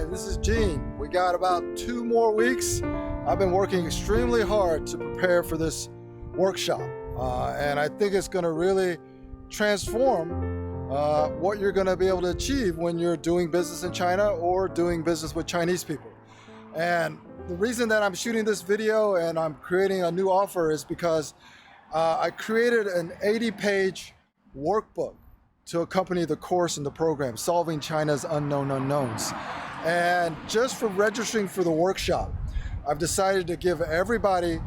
Hi, this is Gene. We got about 2 more weeks. I've been working extremely hard to prepare for this workshop, and I think it's going to really transform what you're going to be able to achieve when you're doing business in China or doing business with Chinese people. And the reason that I'm shooting this video and I'm creating a new offer is because I created an 80-page workbook to accompany the course and the program, Solving China's Unknown Unknowns. And just for registering for the workshop, I've decided to give everybody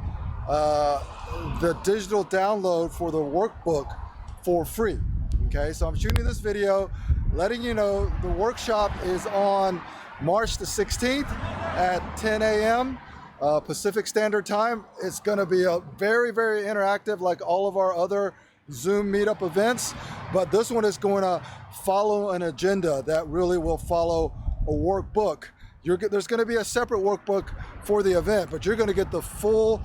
the digital download for the workbook for free. Okay, so I'm shooting this video, letting you know the workshop is on March the 16th at 10 a.m. Pacific Standard Time. It's gonna be a very, very interactive, like all of our other Zoom meetup events, but this one is going to follow an agenda that really will follow a workbook. There's going to be a separate workbook for the event, but you're going to get the full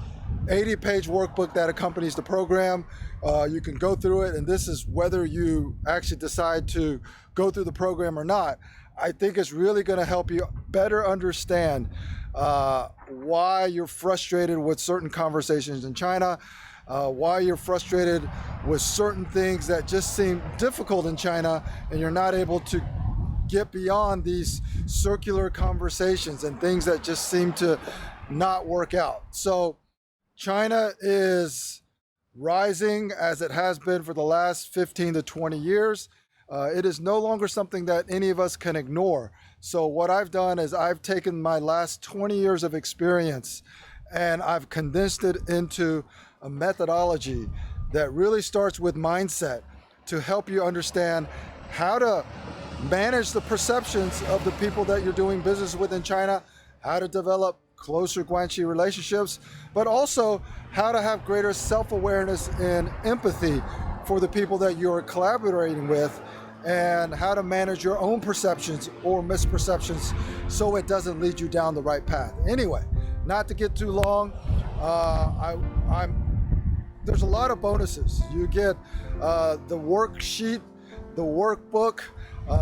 80-page workbook that accompanies the program. You can go through it, and this is whether you actually decide to go through the program or not. I think it's really going to help you better understand why you're frustrated with certain conversations in China, why you're frustrated with certain things that just seem difficult in China, and you're not able to get beyond these circular conversations and things that just seem to not work out. So China is rising as it has been for the last 15 to 20 years. It is no longer something that any of us can ignore. So what I've done is I've taken my last 20 years of experience and I've condensed it into a methodology that really starts with mindset to help you understand how to manage the perceptions of the people that you're doing business with in China, how to develop closer Guanxi relationships, but also how to have greater self-awareness and empathy for the people that you're collaborating with, and how to manage your own perceptions or misperceptions so it doesn't lead you down the right path. Anyway, not to get too long, there's a lot of bonuses. You get the worksheet, the workbook,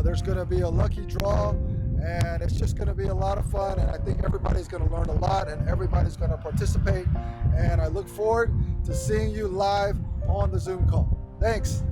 there's going to be a lucky draw, and it's just going to be a lot of fun, and I think everybody's going to learn a lot and everybody's going to participate, and I look forward to seeing you live on the Zoom call. Thanks.